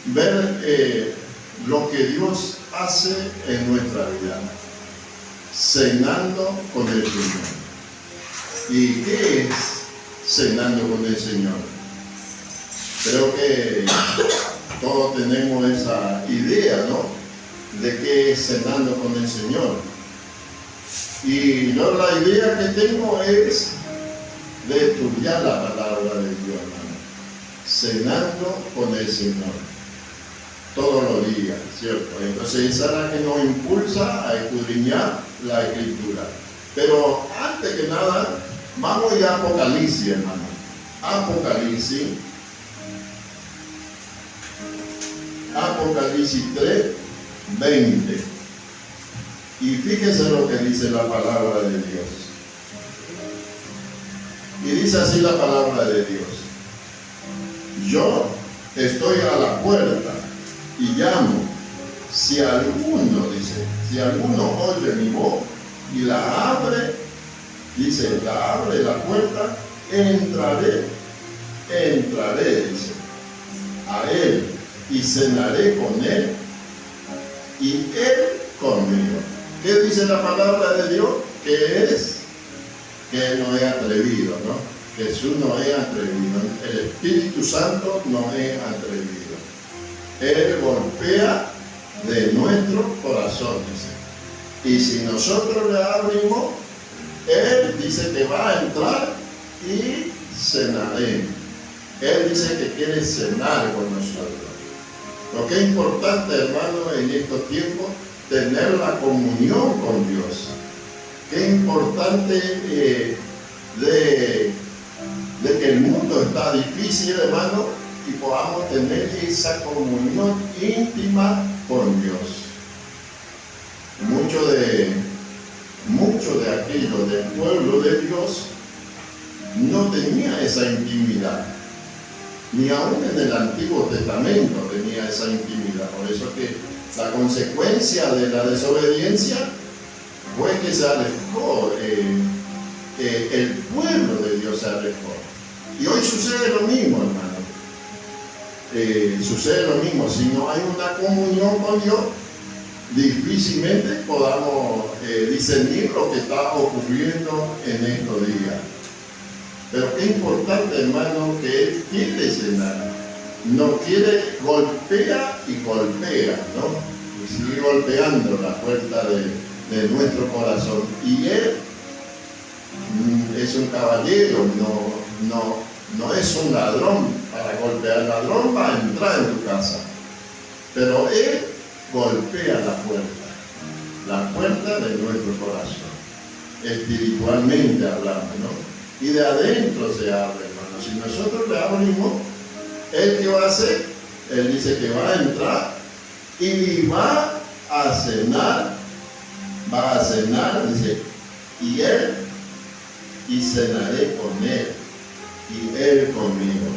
ver lo que Dios hace en nuestra vida, cenando con el Señor. ¿Y qué es cenando con el Señor? Creo que todos tenemos esa idea, ¿no? De qué es cenando con el Señor. Y yo la idea que tengo es de estudiar la palabra de Dios, hermano. Cenando con el Señor. Todos los días, ¿cierto? Entonces esa es la que nos impulsa a escudriñar la Escritura. Pero antes que nada, vamos a Apocalipsis, hermano. Apocalipsis 3, 20. Y fíjese lo que dice la palabra de Dios. Y dice así la palabra de Dios: yo estoy a la puerta y llamo. Si alguno oye mi voz y la abre, dice, la abre la puerta, entraré, dice, a él y cenaré con él y él conmigo. ¿Qué dice la palabra de Dios? Que Él no es atrevido, ¿no? Jesús no es atrevido. El Espíritu Santo no es atrevido. Él golpea de nuestros corazones. Y si nosotros le abrimos, Él dice que va a entrar y cenaré. Él dice que quiere cenar con nosotros. Lo que es importante, hermano, en estos tiempos, tener la comunión con Dios. Qué importante de que el mundo está difícil, hermano, y podamos tener esa comunión íntima con Dios. Mucho de aquello del pueblo de Dios no tenía esa intimidad. Ni aún en el Antiguo Testamento tenía esa intimidad. Por eso que la consecuencia de la desobediencia fue que se alejó, el pueblo de Dios se alejó. Y hoy sucede lo mismo, hermano. Sucede lo mismo. Si no hay una comunión con Dios, difícilmente podamos discernir lo que está ocurriendo en estos días. Pero qué importante, hermano, que Él quiere cenar. No quiere, golpea y golpea, ¿no? Y sigue golpeando la puerta de nuestro corazón. Y Él es un caballero, no es un ladrón. Para golpear al ladrón va a entrar en tu casa. Pero Él golpea la puerta de nuestro corazón, espiritualmente hablando, ¿no? Y de adentro se abre, hermano. Si nosotros le abrimos, ¿Él qué va a hacer? Él dice que va a entrar y va a cenar, dice, y cenaré con Él, y Él conmigo.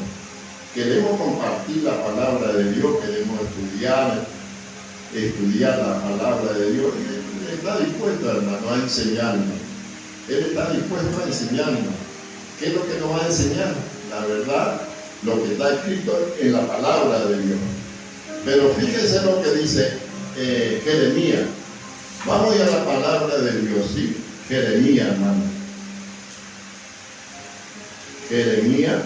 Queremos compartir la palabra de Dios, queremos estudiar la palabra de Dios, y Él está dispuesto, hermano, a enseñarnos. Él está dispuesto a enseñarnos. ¿Qué es lo que nos va a enseñar? La verdad, lo que está escrito en la palabra de Dios. Pero fíjense lo que dice Jeremías. Vamos a ir a la palabra de Dios, ¿sí? Jeremías, hermano. Jeremías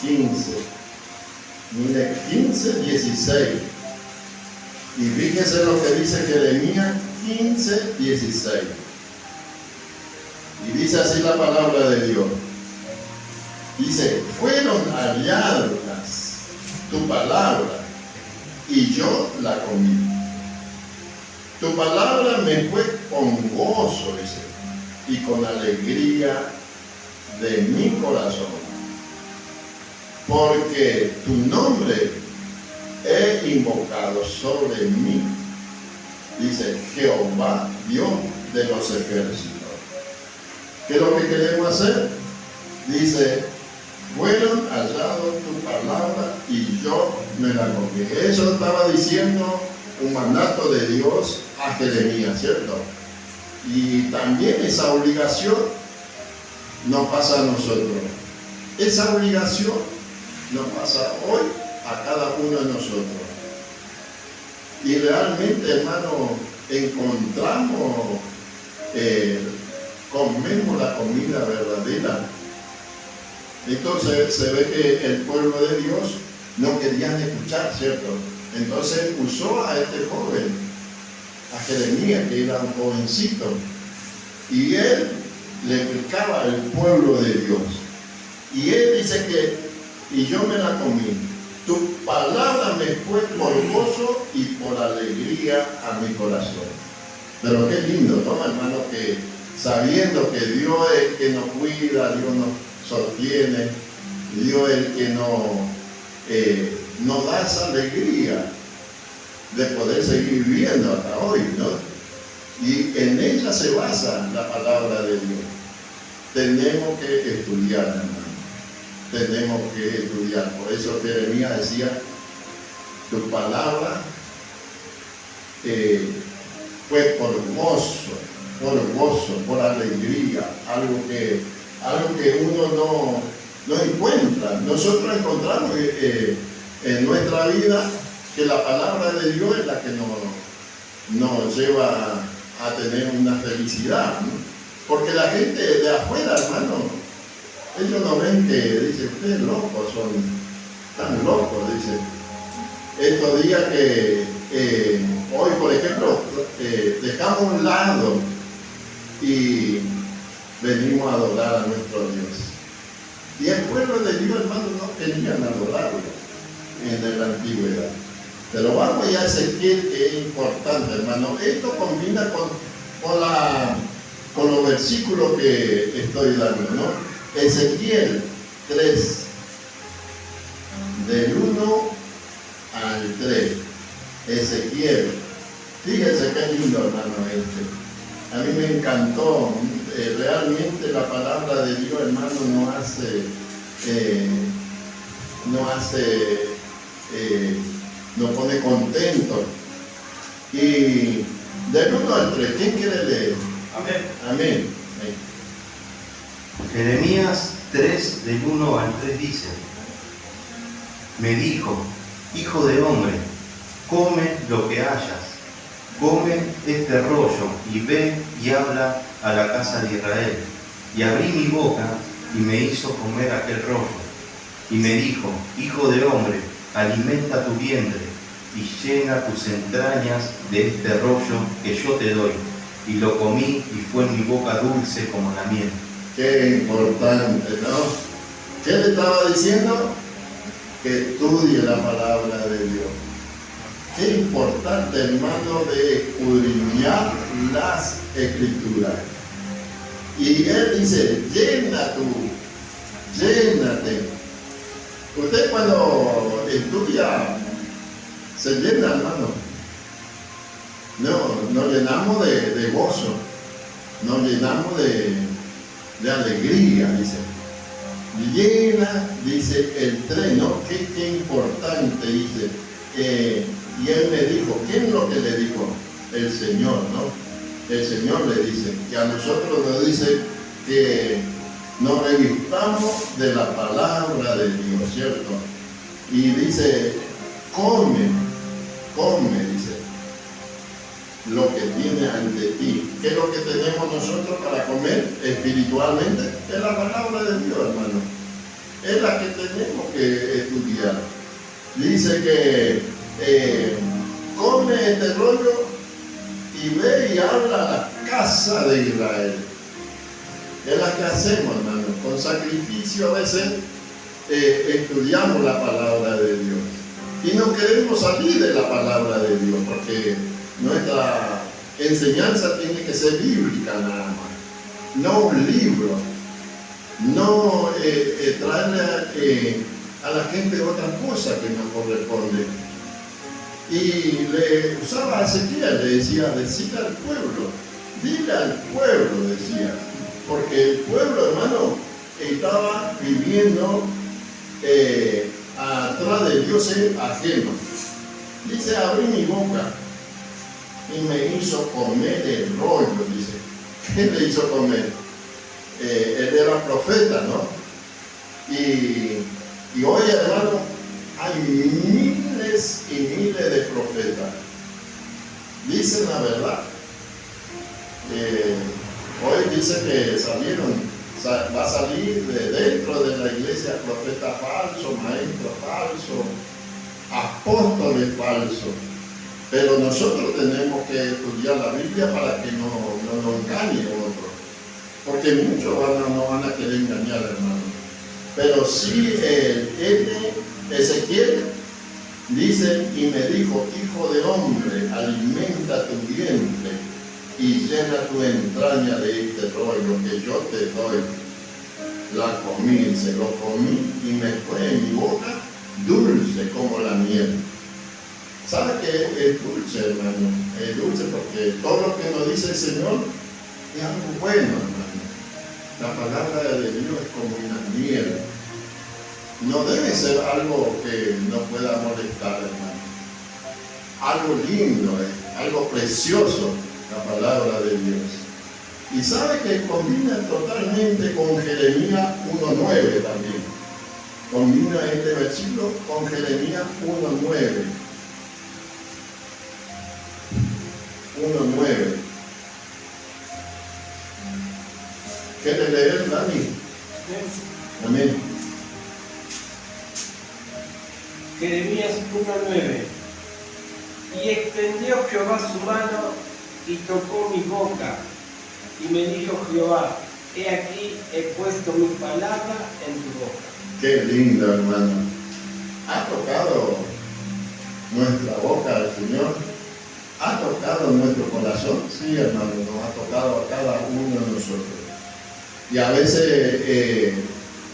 15. Mire, 15, 16. Y fíjese lo que dice Jeremías 15, 16. Y dice así la palabra de Dios. Dice, fueron halladas tu palabra y yo la comí. Tu palabra me fue con gozo, dice, y con alegría de mi corazón. Porque tu nombre he invocado sobre mí, dice Jehová, Dios de los ejércitos. ¿Qué es lo que queremos hacer? Dice, fueron hallados tu palabra y yo me la comí. Eso estaba diciendo un mandato de Dios a Jeremías, ¿cierto? Y también esa obligación nos pasa a nosotros. Esa obligación nos pasa hoy a cada uno de nosotros. Y realmente, hermano, encontramos, comemos la comida verdadera. Entonces se ve que el pueblo de Dios no querían escuchar, ¿cierto? Entonces usó a este joven, a Jeremías, que era un jovencito, y él le explicaba al pueblo de Dios. Y él dice que, y yo me la comí, tu palabra me fue por gozo y por alegría a mi corazón. Pero qué lindo, ¿no, hermano? Que sabiendo que Dios es el que nos cuida, Dios nos sostiene, Dios es el que nos da esa alegría de poder seguir viviendo hasta hoy, ¿no? Y en ella se basa la palabra de Dios. Tenemos que estudiar, hermano. Tenemos que estudiar. Por eso Jeremías decía, tu palabra fue por gozo, por alegría, algo que uno no encuentra. Nosotros encontramos en nuestra vida que la palabra de Dios es la que nos lleva a tener una felicidad, ¿no? Porque la gente de afuera, hermano, ellos no ven que, dice, ustedes locos, son tan locos, dice. Estos días que hoy, por ejemplo, dejamos un lado y venimos a adorar a nuestro Dios. Y el pueblo de Dios, hermano, no querían adorarlo en la antigüedad. Pero vamos ya a Ezequiel, que es importante, hermano. Esto combina con los versículos que estoy dando, ¿no? Ezequiel 3, del 1 al 3. Ezequiel. Fíjense qué lindo, hermano, este. A mí me encantó. Realmente la palabra de Dios, hermano, nos pone contentos. Y del 1 al 3, ¿quién quiere leer? Amén. Amén. Jeremías 3, del 1 al 3 dice: me dijo, hijo de hombre, come lo que hayas, come este rollo y ve y habla a la casa de Israel. Y abrí mi boca y me hizo comer aquel rollo. Y me dijo, hijo de hombre, alimenta tu vientre y llena tus entrañas de este rollo que yo te doy. Y lo comí y fue en mi boca dulce como la miel. Qué importante, ¿no? ¿Qué le estaba diciendo? Que estudie la palabra de Dios. Qué importante, hermano, de escudriñar las escrituras. Y él dice, llénate. Usted cuando estudia, se llena, hermano. Nos llenamos de gozo, nos llenamos de alegría, dice. Llena, dice el tren, ¿no? Qué importante, dice. Y él me dijo, ¿quién es lo que le dijo? El Señor, ¿no? El Señor le dice, que a nosotros nos dice que nos revistamos de la palabra de Dios, ¿cierto? Y dice, come, dice, lo que tiene ante ti. ¿Qué es lo que tenemos nosotros para comer espiritualmente? Es la palabra de Dios, hermano. Es la que tenemos que estudiar. Dice que come este rollo y ve y habla a la casa de Israel. Es la que hacemos, hermano. Con sacrificio a veces estudiamos la palabra de Dios. Y no queremos salir de la palabra de Dios, porque nuestra enseñanza tiene que ser bíblica nada más. No un libro. No traerle a la gente otra cosa que no corresponde. Y le usaba a Ezequiel, le decía, decir al pueblo, dile al pueblo, decía, porque el pueblo, hermano, estaba viviendo atrás de dioses ajenos. Dice, abrí mi boca y me hizo comer el rollo, dice. ¿Qué le hizo comer? El él era profeta, ¿no? Y hoy, hermano, hay miles y miles de profetas. Dicen la verdad. Hoy dice que va a salir de dentro de la iglesia profeta falso, maestro falso, apóstoles falsos. Pero nosotros tenemos que estudiar la Biblia para que no nos engañe otro. Porque muchos no van a querer engañar, hermano. Pero sí, Ezequiel dice, y me dijo, hijo de hombre, alimenta tu vientre y llena tu entraña de este rollo que yo te doy. La comí, se lo comí y me fue en mi boca dulce como la miel. ¿Sabe qué es dulce, hermano? Es dulce porque todo lo que nos dice el Señor es algo bueno, hermano. La palabra de Dios es como una miel. No debe ser algo que no pueda molestar, hermano. Algo lindo, algo precioso, la palabra de Dios. Y sabe que combina totalmente con Jeremías 1:9 también. Combina este versículo con Jeremías 1:9. 1:9. ¿Quiere leer, Dani? Amén. Jeremías 1:9. Y extendió Jehová su mano y tocó mi boca, y me dijo Jehová, he aquí he puesto mi palabra en tu boca. Qué lindo, hermano. Ha tocado nuestra boca el Señor. Ha tocado nuestro corazón. Sí, hermano, nos ha tocado a cada uno de nosotros. Y a veces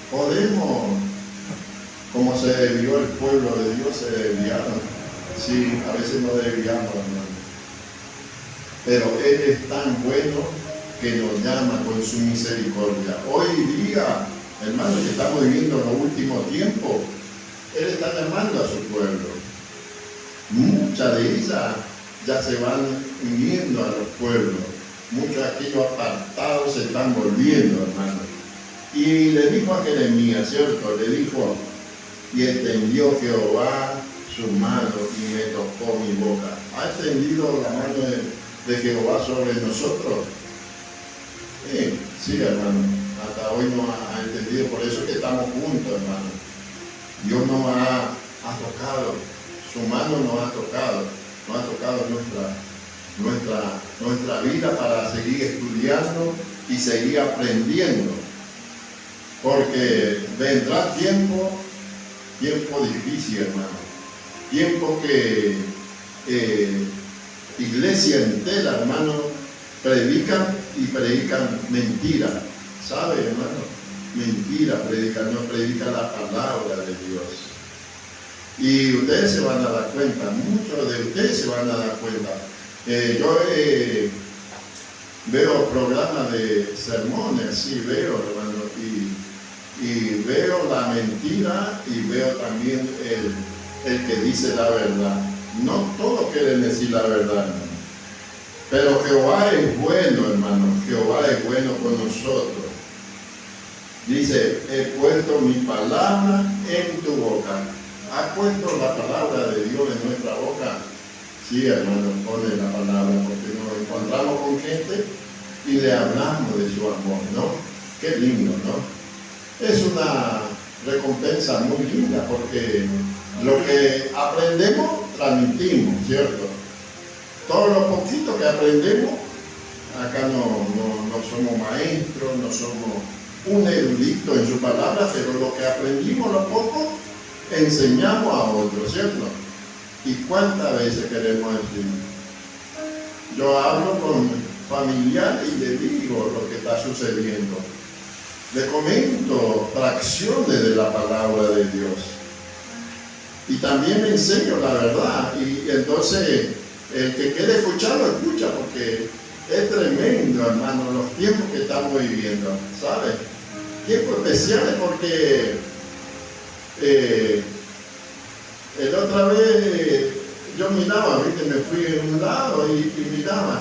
podemos, como se desvió el pueblo de Dios, se desviaron. Sí, a veces no desviamos, hermano. Pero Él es tan bueno que nos llama con su misericordia. Hoy día, hermano, que estamos viviendo los últimos tiempos, Él está llamando a su pueblo. Muchas de ellas ya se van uniendo a los pueblos. Muchos de aquellos apartados se están volviendo, hermano. Y le dijo a Jeremías, ¿cierto? Le dijo, y extendió Jehová su mano y me tocó mi boca. ¿Ha extendido la mano de Jehová sobre nosotros? Sí, hermano. Hasta hoy no ha entendido, por eso es que estamos juntos, hermano. Dios nos ha tocado, su mano nos ha tocado nuestra vida para seguir estudiando y seguir aprendiendo. Porque vendrá tiempo difícil, hermano. Tiempo que iglesia entera, hermano, predican mentira. ¿Sabe, hermano? Mentira no predican la palabra de Dios. Y ustedes se van a dar cuenta, muchos de ustedes se van a dar cuenta. Yo veo programas de sermones, sí veo, hermano, y veo la mentira y veo también el que dice la verdad. No todos quieren decir la verdad, hermano. Pero Jehová es bueno, hermano. Jehová es bueno con nosotros. Dice, he puesto mi palabra en tu boca. ¿Ha puesto la palabra de Dios en nuestra boca? Sí, hermano, pone la palabra, porque nos encontramos con gente y le hablamos de su amor, ¿no? Qué lindo, ¿no? Es una recompensa muy linda, porque lo que aprendemos, transmitimos, ¿cierto? Todo lo poquito que aprendemos, acá no somos maestros, no somos un erudito en su palabra, pero lo que aprendimos, lo poco, enseñamos a otros, ¿cierto? ¿Y cuántas veces queremos decir? Yo hablo con familiares y le digo lo que está sucediendo. Le comento fracciones de la palabra de Dios. Y también le enseño la verdad. Y entonces, el que quiere escucharlo, escucha, porque es tremendo, hermano, los tiempos que estamos viviendo, ¿sabes? Tiempos especiales porque la otra vez yo miraba, ¿viste? Me fui en un lado y miraba.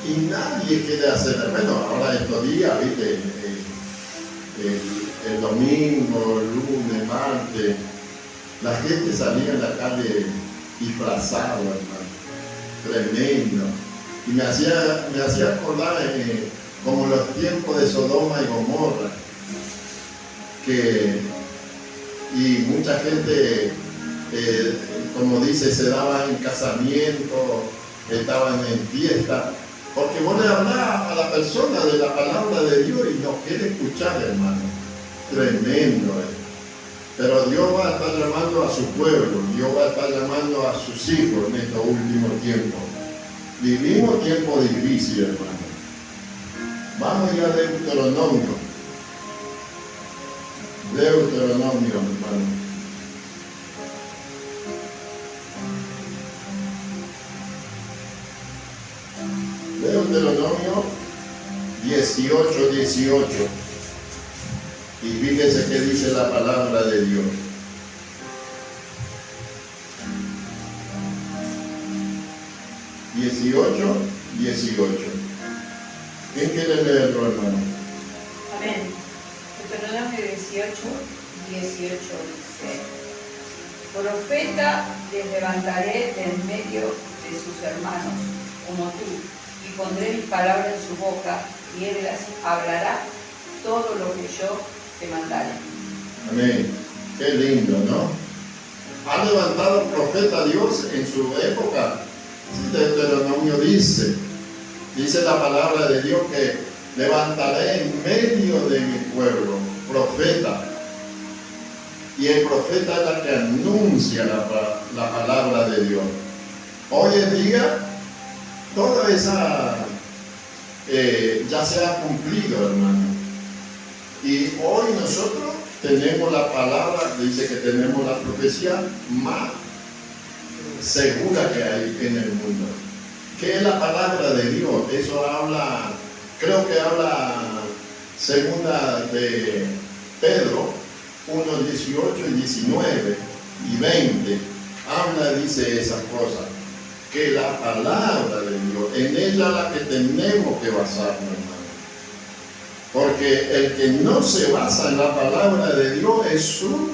y nadie quiere hacer. Bueno, ahora estos días, ¿viste? El domingo, el lunes, martes, la gente salía en la calle disfrazado, hermano, tremendo. Y me hacía acordar como los tiempos de Sodoma y Gomorra, y mucha gente, como dice, se daban en casamiento, estaban en fiesta, porque vos le hablás a la persona de la palabra de Dios y no quiere escuchar, hermano. Tremendo. Pero Dios va a estar llamando a su pueblo, Dios va a estar llamando a sus hijos en estos últimos tiempos. Vivimos tiempos difíciles, hermano. Vamos ya a Deuteronomio. Deuteronomio, hermano. Deuteronomio 18:18. Y fíjese qué dice la palabra de Dios. Dieciocho. ¿Quién quiere leerlo, hermano? Amén. Deuteronomio 18 dice: Profeta les levantaré de en medio de sus hermanos, como tú, y pondré mis palabras en su boca, y él las hablará todo lo que yo te mandare. Amén. Qué lindo, ¿no? Ha levantado profeta Dios en su época. Deuteronomio dice la palabra de Dios que levantaré en medio de mi pueblo profeta. Y el profeta es el que anuncia la palabra de Dios. Hoy en día, toda esa ya se ha cumplido, hermano. Y hoy nosotros tenemos la palabra, dice que tenemos la profecía más segura que hay en el mundo. ¿Qué es la palabra de Dios? Eso habla, creo que habla segunda de Pedro 1:18 y 19 y 20. Habla, dice esas cosas. Que la palabra de Dios, en ella la que tenemos que basarnos, hermano. Porque el que no se basa en la palabra de Dios es un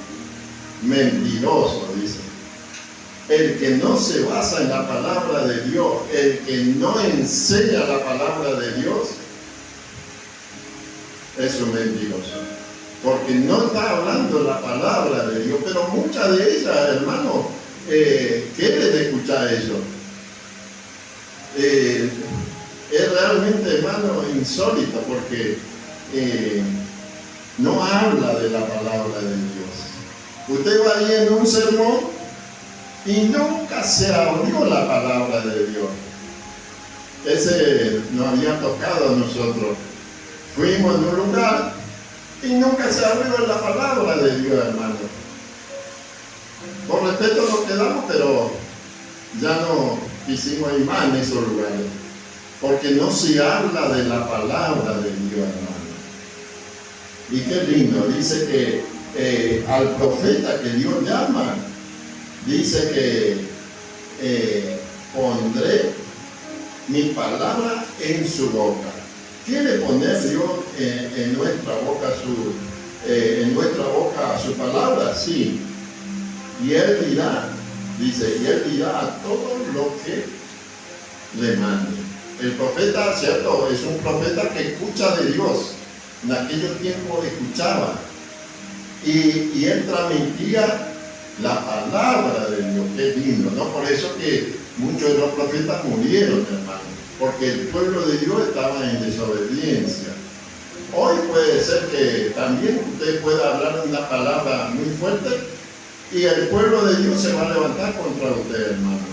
mentiroso, dice. El que no se basa en la palabra de Dios, el que no enseña la palabra de Dios, es un mentiroso. Porque no está hablando la palabra de Dios, pero muchas de ellas, hermano, quieren escuchar eso. Es realmente, hermano, insólito, porque no habla de la palabra de Dios. Usted va ahí en un sermón y nunca se abrió la palabra de Dios. Ese nos había tocado a nosotros. Fuimos en un lugar y nunca se abrió la palabra de Dios, hermano. Por respeto nos quedamos, pero ya no quisimos ir más en esos lugares, porque no se habla de la palabra de Dios, hermano. Y qué lindo, dice que al profeta que Dios llama, dice que pondré mi palabra en su boca. ¿Quiere poner Dios en nuestra boca su palabra? Sí. Y Él dirá, dice, y Él dirá a todo lo que le mande. El profeta, cierto, es un profeta que escucha de Dios. En aquellos tiempos escuchaba. Y Él transmitía la palabra de Dios. Qué lindo, ¿no? Por eso que muchos de los profetas murieron, hermano. Porque el pueblo de Dios estaba en desobediencia. Hoy puede ser que también usted pueda hablar una palabra muy fuerte y el pueblo de Dios se va a levantar contra usted, hermano.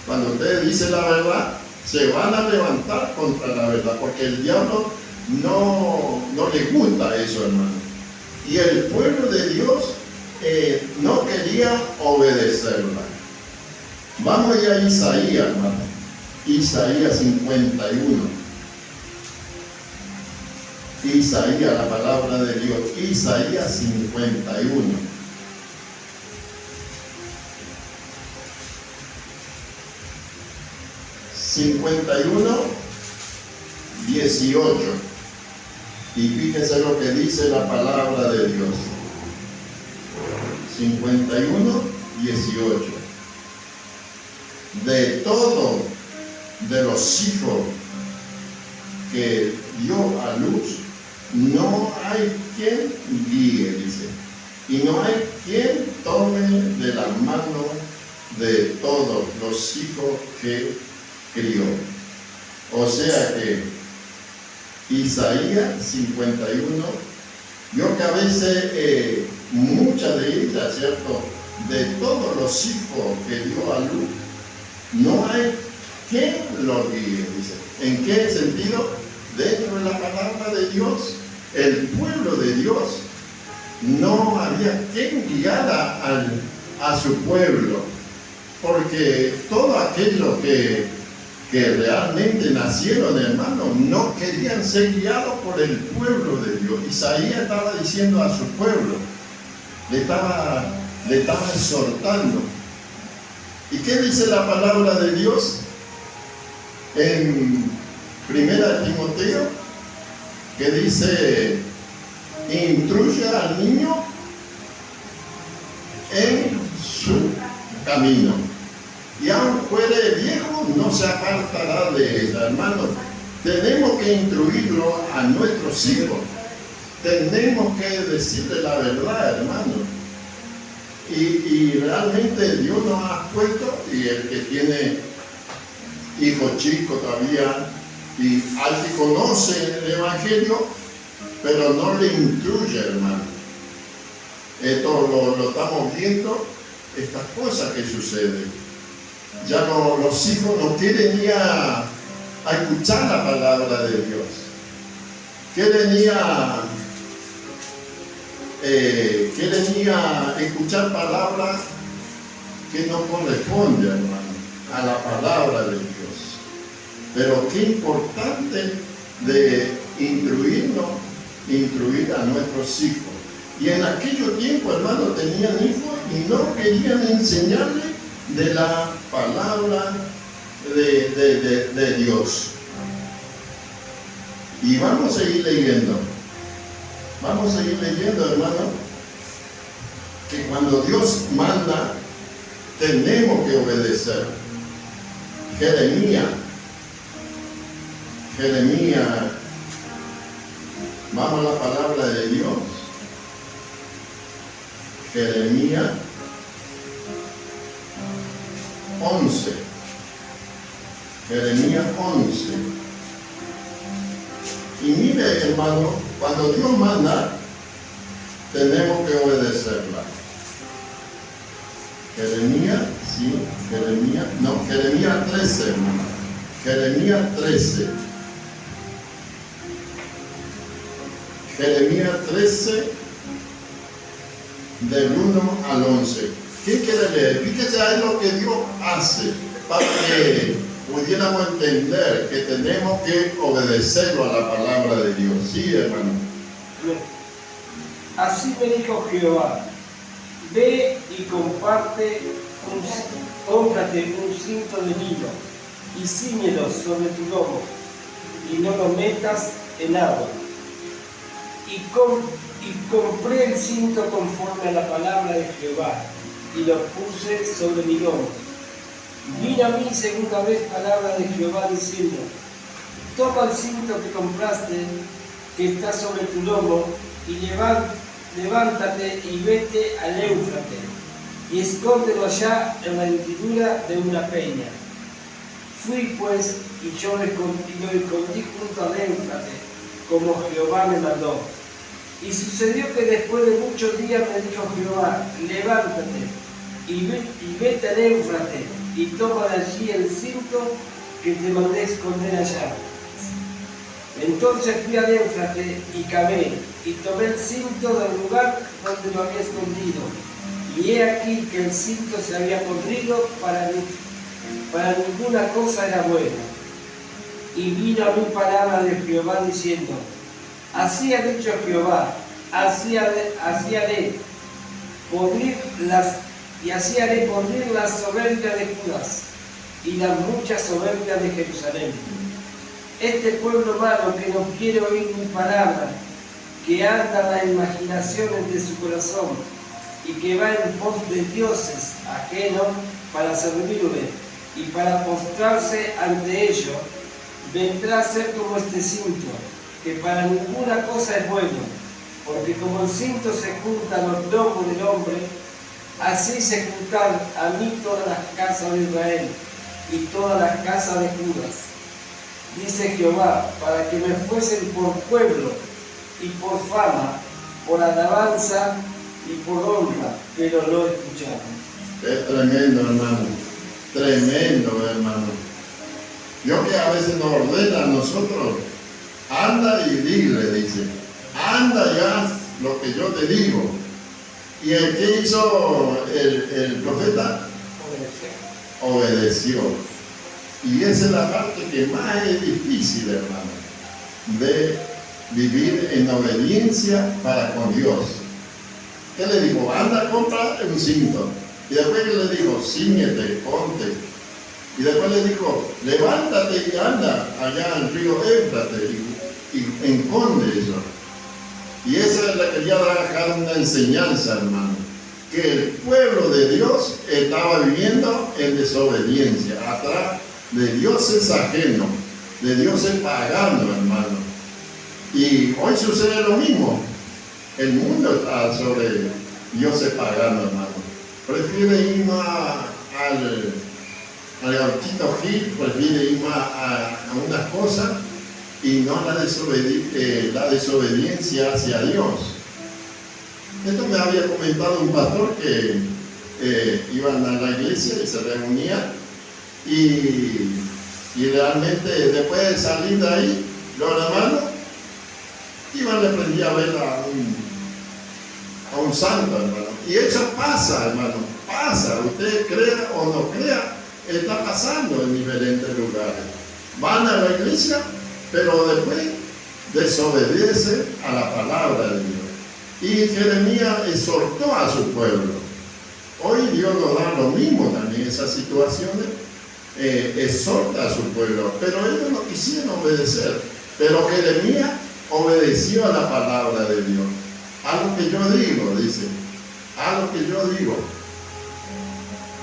Cuando usted dice la verdad, se van a levantar contra la verdad, porque el diablo no le gusta eso, hermano. Y el pueblo de Dios no quería obedecerla. Vamos ya a Isaías, hermano. Isaías 51. Isaías, la palabra de Dios. Isaías 51. 51, 18. Y fíjense lo que dice la palabra de Dios. 51, 18. De todo, de los hijos que dio a luz, no hay quien guíe, dice. Y no hay quien tome de la mano de todos los hijos que crió. O sea que Isaías 51, yo que a veces, muchas de ellas, ¿cierto? De todos los hijos que dio a luz, no hay quien lo guíe, dice. ¿En qué sentido? Dentro de la palabra de Dios, el pueblo de Dios, no había quien guiara a su pueblo, porque todo aquello que realmente nacieron, hermanos, no querían ser guiados por el pueblo de Dios. Isaías estaba diciendo a su pueblo, le estaba exhortando. ¿Y qué dice la palabra de Dios? En 1 Timoteo, que dice, instruye al niño en su camino, y aun fuere viejo, no se apartará de ella. Hermanos, tenemos que instruirlo a nuestros hijos, tenemos que decirle la verdad, hermanos. Y realmente Dios nos ha puesto, y el que tiene hijos chicos todavía, y al que conoce el Evangelio, pero no le instruye, hermano. Esto lo estamos viendo, estas cosas que suceden. Ya los hijos no quieren ir a escuchar la palabra de Dios. Quieren ir a escuchar palabras que no corresponden, hermano, a la palabra de Dios. Pero qué importante de instruir a nuestros hijos. Y en aquellos tiempos, hermanos, tenían hijos y no querían enseñarles de la palabra de Dios. Y vamos a seguir leyendo. Vamos a seguir leyendo, hermano, que cuando Dios manda, tenemos que obedecer. Jeremías, vamos a la palabra de Dios. Jeremías 11. Jeremías 11. Y mire, hermano, cuando Dios manda, tenemos que obedecerla. Jeremías 13, hermano. Jeremías 13. Jeremías 13, del 1 al 11. ¿Qué quiere leer? Fíjese ahí lo que Dios hace para que pudiéramos entender que tenemos que obedecerlo a la palabra de Dios. Sí, hermano. Así me dijo Jehová, ve y cómprate un cinto de lino y cíñelo sobre tu lomo y no lo metas en agua. Y compré el cinto conforme a la palabra de Jehová y lo puse sobre mi lomo. Vino a mí segunda vez palabra de Jehová diciendo, toma el cinto que compraste que está sobre tu lomo y levántate y vete al Éufrates y escóndelo allá en la hendidura de una peña. Fui pues y yo lo escondí junto al Éufrates como Jehová me mandó. Y sucedió que después de muchos días me dijo Jehová, levántate y vete al Éufrates y toma de allí el cinto que te mandé esconder allá. Entonces fui al Éufrates y cavé y tomé el cinto del lugar donde lo había escondido. Y he aquí que el cinto se había podrido, para ninguna cosa era bueno. Y vino a mí palabra de Jehová diciendo, así ha dicho Jehová, así haré podrir la soberbia de Judas y la mucha soberbia de Jerusalén. Este pueblo malo que no quiere oír mi palabra, que anda en las imaginaciones de su corazón y que va en pos de dioses ajenos para servirle y para postrarse ante ellos, vendrá a ser como este cinto, que para ninguna cosa es bueno, porque como el cinto se junta a los lomos del hombre, así se juntan a mí todas las casas de Israel y todas las casas de Judas. Dice Jehová, para que me fuesen por pueblo y por fama, por alabanza y por honra, pero no escucharon. Es tremendo, hermano. Tremendo, hermano. Dios que a veces nos ordena a nosotros, anda y dile, dice, anda y haz lo que yo te digo. ¿Y el que hizo el profeta? Obedeció. Y esa es la parte que más es difícil, hermano, de vivir en obediencia para con Dios. ¿Qué le dijo? Anda, compra un cinto. Y después le dijo, cíñete, ponte. Y después le dijo, levántate y anda allá al río Éufrates y enconde eso. Y esa le quería dejar una enseñanza, hermano, que el pueblo de Dios estaba viviendo en desobediencia, atrás de dioses ajenos, de dioses paganos, hermano. Y hoy sucede lo mismo. El mundo está sobre dioses paganos, hermano. Prefiere ir más al Gauchito Gil, prefiere ir más a unas cosas y no la desobediencia hacia Dios. Esto me había comentado un pastor que iban a la iglesia y se reunían y realmente después de salir de ahí, los hermanos iban a prender a ver a un santo, hermano. Y eso pasa, hermano, pasa. Usted crea o no crea, está pasando en diferentes lugares. Van a la iglesia, pero después desobedece a la palabra de Dios. Y Jeremías exhortó a su pueblo. Hoy Dios nos da lo mismo también, esas situaciones. Exhorta a su pueblo, pero ellos no quisieron obedecer. Pero Jeremías obedeció a la palabra de Dios. A lo que yo digo, dice, a lo que yo digo.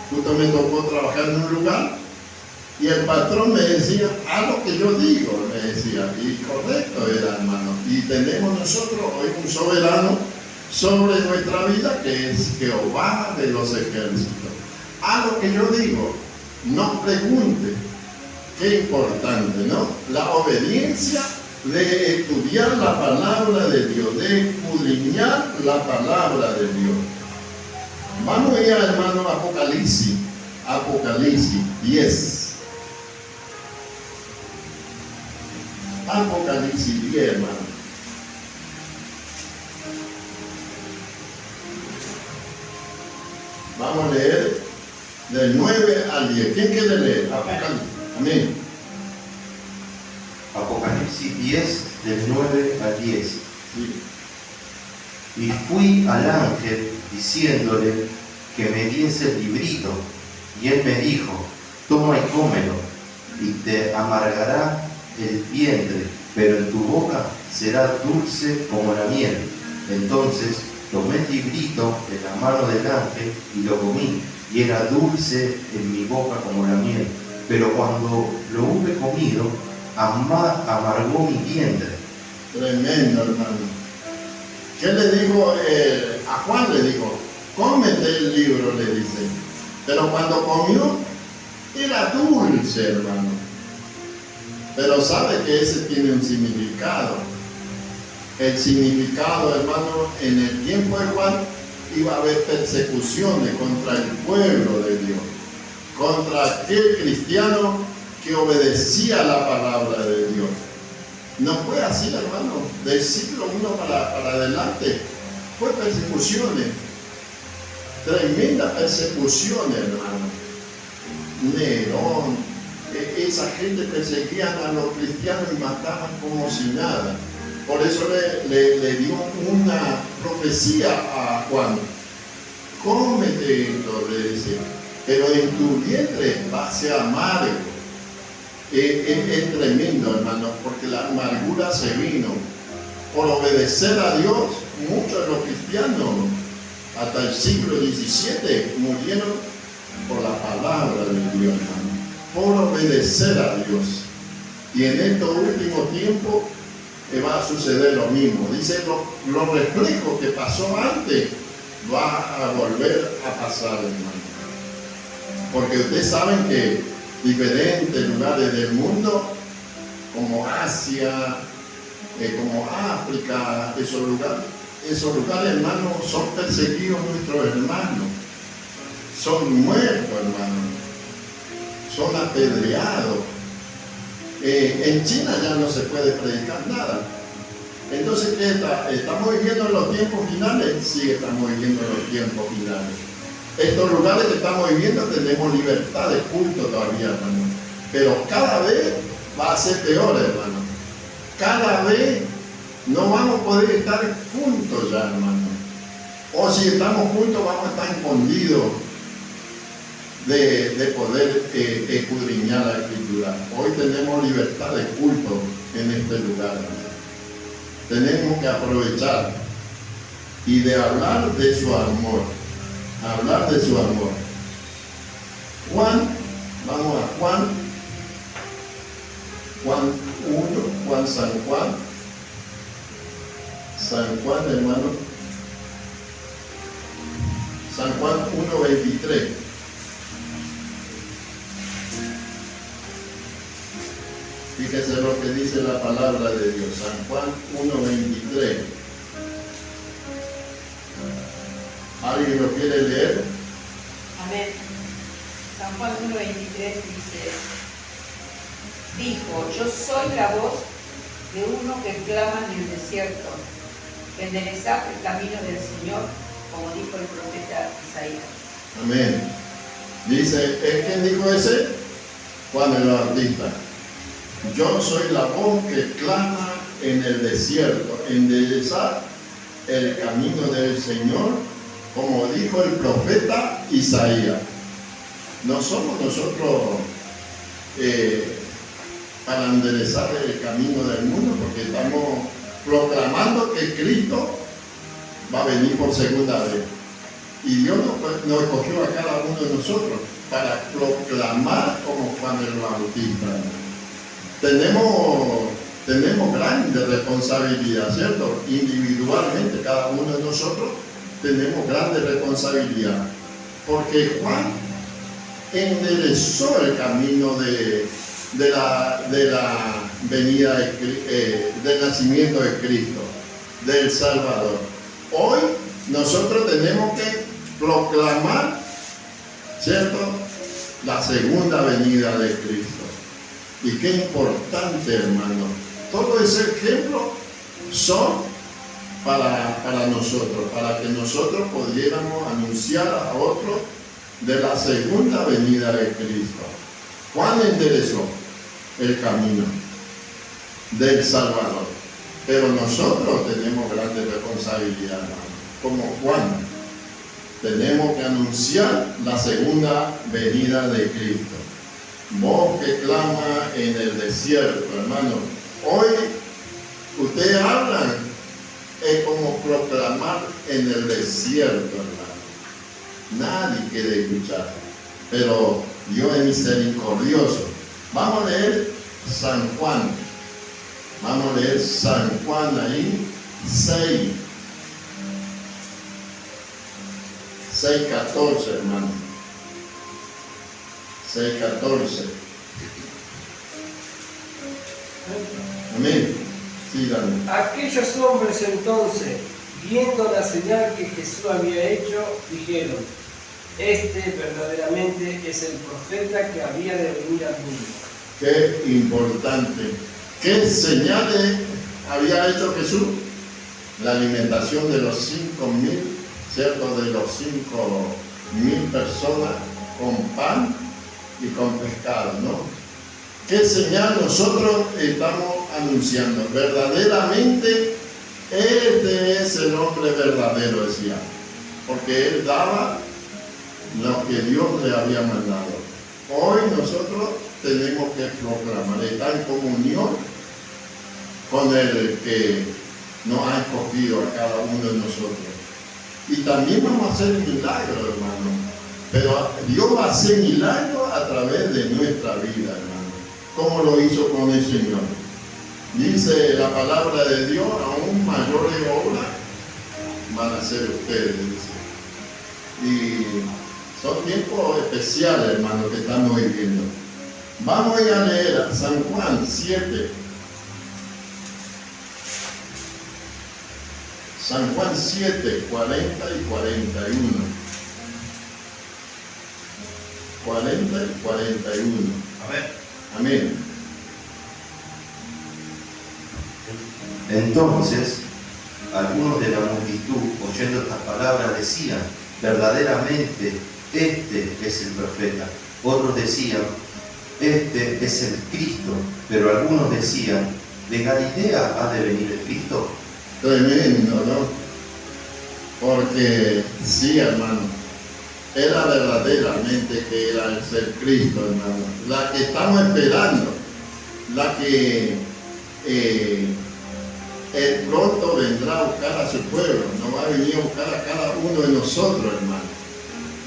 Justo me tocó trabajar en un lugar y el patrón me decía, haz lo que yo digo, me decía, y correcto era, hermano. Y tenemos nosotros hoy un soberano sobre nuestra vida que es Jehová de los ejércitos. Haz lo que yo digo, no pregunte. Qué importante, ¿no? La obediencia de estudiar la palabra de Dios, de escudriñar la palabra de Dios. Vamos a ir, hermano, a Apocalipsis 10. Apocalipsis 10, hermano. Vamos a leer del 9 al 10. ¿Quién quiere leer? Apocalipsis. Amén. Apocalipsis 10, del 9 al 10. Sí. Y fui al ángel diciéndole que me diese el librito, y él me dijo, toma y cómelo, y te amargará el vientre, pero en tu boca será dulce como la miel. Entonces tomé el librito de la mano del ángel y lo comí, y era dulce en mi boca como la miel. Pero cuando lo hube comido, amargó mi vientre. Tremendo, hermano. ¿Qué le dijo a Juan? Le dijo, cómete el libro, le dice. Pero cuando comió, era dulce, hermano. Pero sabe que ese tiene un significado. El significado, hermano, en el tiempo de Juan iba a haber persecuciones contra el pueblo de Dios, contra aquel cristiano que obedecía la palabra de Dios. No fue así, hermano, del siglo I para adelante, fue persecuciones, tremendas persecuciones, hermano. Nerón, esa gente perseguían a los cristianos y mataban como si nada. Por eso le dio una profecía a Juan. Cómete esto, le dice, pero en tu vientre va a ser amargo. Es tremendo, hermano, porque la amargura se vino. Por obedecer a Dios, muchos de los cristianos, hasta el siglo XVII, murieron por la palabra de Dios, hermano. Por obedecer a Dios. Y en estos últimos tiempos va a suceder lo mismo. Dice, los reflejos que pasó antes va a volver a pasar, hermano. Porque ustedes saben que diferentes lugares del mundo, como Asia, como África, esos lugares, hermanos, son perseguidos nuestros hermanos. Son muertos, hermanos. Son apedreados. En China ya no se puede predicar nada. Entonces, ¿qué está? ¿Estamos viviendo en los tiempos finales? Sí, estamos viviendo en los tiempos finales. Estos lugares que estamos viviendo tenemos libertad de culto todavía, hermano. Pero cada vez va a ser peor, hermano. Cada vez no vamos a poder estar juntos ya, hermano. O si estamos juntos vamos a estar escondidos de poder escudriñar la Escritura. Hoy tenemos libertad de culto en este lugar, hermano. Tenemos que aprovechar y de hablar de su amor. Hablar de su amor. Juan, vamos a Juan 1, San Juan, hermano. San Juan 1:23. Fíjese lo que dice la palabra de Dios. San Juan 1:23. ¿Alguien lo quiere leer? Amén. San Juan 1:23 dijo, yo soy la voz de uno que clama en el desierto, enderezad el camino del Señor, como dijo el profeta Isaías. Amén. Dice, ¿quién dijo ese? Juan el Bautista. Yo soy la voz que clama en el desierto, enderezad el camino del Señor, como dijo el profeta Isaías. No somos nosotros para enderezar el camino del mundo, porque estamos proclamando que Cristo va a venir por segunda vez. Y Dios nos escogió a cada uno de nosotros para proclamar como Juan el Bautista. Tenemos grande responsabilidad, ¿cierto? Individualmente, cada uno de nosotros tenemos grande responsabilidad. Porque Juan enderezó el camino de la venida del nacimiento de Cristo, del Salvador. Hoy nosotros tenemos que proclamar, ¿cierto?, la segunda venida de Cristo. Y qué importante, hermano. Todos esos ejemplos son para nosotros, para que nosotros pudiéramos anunciar a otros de la segunda venida de Cristo. Juan enderezó el camino del Salvador, pero nosotros tenemos grande responsabilidad, hermano. Como Juan, tenemos que anunciar la segunda venida de Cristo. Voz que clama en el desierto, hermano. Hoy ustedes hablan, es como proclamar en el desierto, hermano. Nadie quiere escuchar, pero Dios es misericordioso. Vamos a leer San Juan. Vamos a leer San Juan ahí, 6:14, hermano. 6:14. Amén. Sí, Daniel. Aquellos hombres entonces, viendo la señal que Jesús había hecho, dijeron, este verdaderamente es el profeta que había de venir al mundo. Qué importante. ¿Qué señales había hecho Jesús? La alimentación de los 5.000, ¿cierto? De los 5.000 personas con pan y con pescado, ¿no? ¿Qué señal nosotros estamos anunciando? Verdaderamente, este es el hombre verdadero, decía. Porque él daba lo que Dios le había mandado. Hoy nosotros tenemos que proclamar, estar en comunión con el que nos ha escogido a cada uno de nosotros. Y también vamos a hacer milagros, hermano. Pero Dios va a hacer milagros a través de nuestra vida, hermano. Como lo hizo con el Señor. Dice la palabra de Dios, aún mayores obras van a ser ustedes, dice. Y son tiempos especiales, hermano, que estamos viviendo. Vamos a ir a leer a San Juan 7. San Juan 7, 40 y 41. 40 y 41. Amén. Amén. Entonces, algunos de la multitud, oyendo estas palabras, decían: verdaderamente, este es el profeta. Otros decían: este es el Cristo. Pero algunos decían: ¿de Galilea ha de venir el Cristo? Tremendo, ¿no? Porque sí, hermano, era verdaderamente que era el ser Cristo, hermano. La que estamos esperando, la que él pronto vendrá a buscar a su pueblo, no va a venir a buscar a cada uno de nosotros, hermano.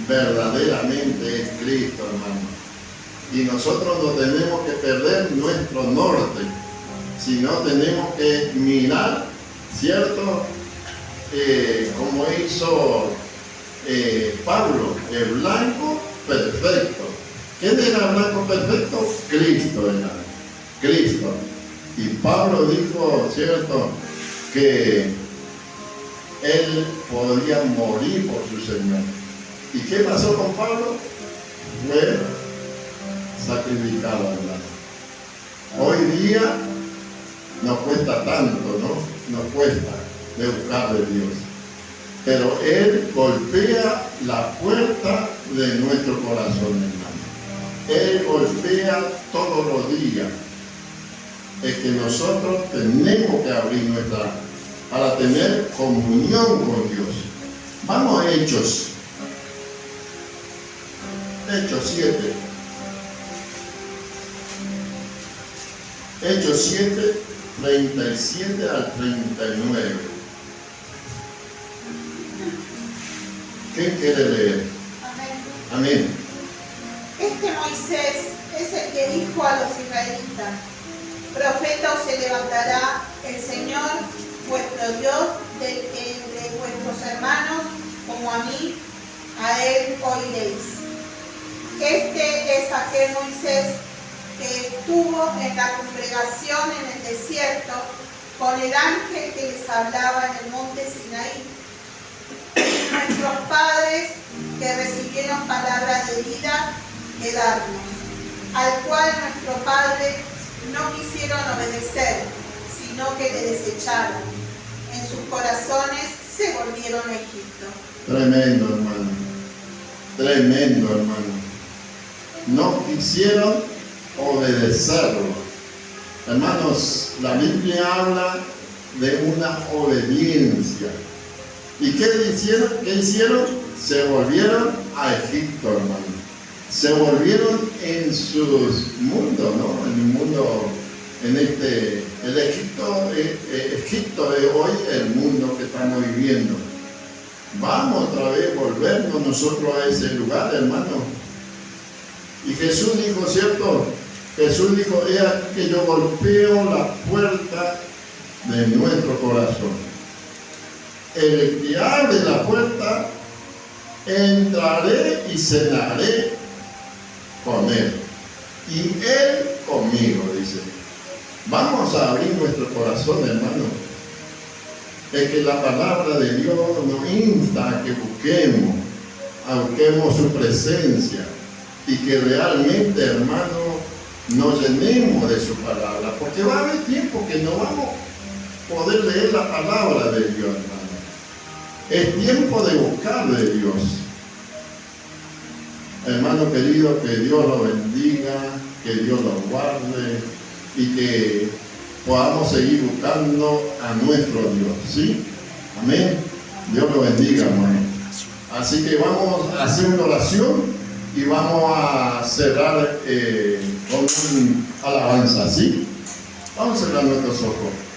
Verdaderamente es Cristo, hermano. Y nosotros no tenemos que perder nuestro norte, sino tenemos que mirar, ¿cierto? Como hizo Pablo, el blanco perfecto. ¿Quién era el blanco perfecto? Cristo era. Cristo. Y Pablo dijo, ¿cierto?, que él podía morir por su Señor. ¿Y qué pasó con Pablo? Fue sacrificado, hermano. Hoy día nos cuesta tanto, ¿no? Nos cuesta de buscar de Dios. Pero Él golpea la puerta de nuestro corazón, hermano. Él golpea todos los días. Es que nosotros tenemos que abrir nuestra, para tener comunión con Dios. Vamos a Hechos. Hechos 7. Hechos 7, 37 al 39. ¿Quién quiere leer? Amén. Amén. Este Moisés es el que dijo a los israelitas: profeta os se levantará el Señor, vuestro Dios, de entre vuestros hermanos, como a mí, a él oiréis. Este es aquel Moisés que estuvo en la congregación en el desierto con el ángel que les hablaba en el monte Sinaí. Nuestros padres que recibieron palabra de vida de darnos, al cual nuestro padre no quisieron obedecer, sino que le desecharon. En sus corazones se volvieron a Egipto. Tremendo, hermano. Tremendo, hermano. No quisieron obedecerlo. Hermanos, la Biblia habla de una obediencia. ¿Y qué hicieron? ¿Qué hicieron? Se volvieron a Egipto, hermano. Se volvieron en sus mundos, ¿no? En el mundo, en el Egipto de hoy, el mundo que estamos viviendo. Vamos otra vez a volvernos nosotros a ese lugar, hermano. Y Jesús dijo, ¿cierto? Jesús dijo, he aquí que yo golpeo la puerta de nuestro corazón. El que abre la puerta, entraré y cenaré con él. Y él conmigo, dice. Vamos a abrir nuestro corazón, hermano. Es que la palabra de Dios nos insta a que busquemos su presencia. Y que realmente, hermano, nos llenemos de su palabra. Porque va a haber tiempo que no vamos a poder leer la palabra de Dios, hermano. Es tiempo de buscar de Dios. Hermano querido, que Dios lo bendiga, que Dios lo guarde y que podamos seguir buscando a nuestro Dios. ¿Sí? Amén. Dios lo bendiga, hermano. Así que vamos a hacer una oración y vamos a cerrar con una alabanza, ¿sí? Vamos a cerrar nuestros ojos.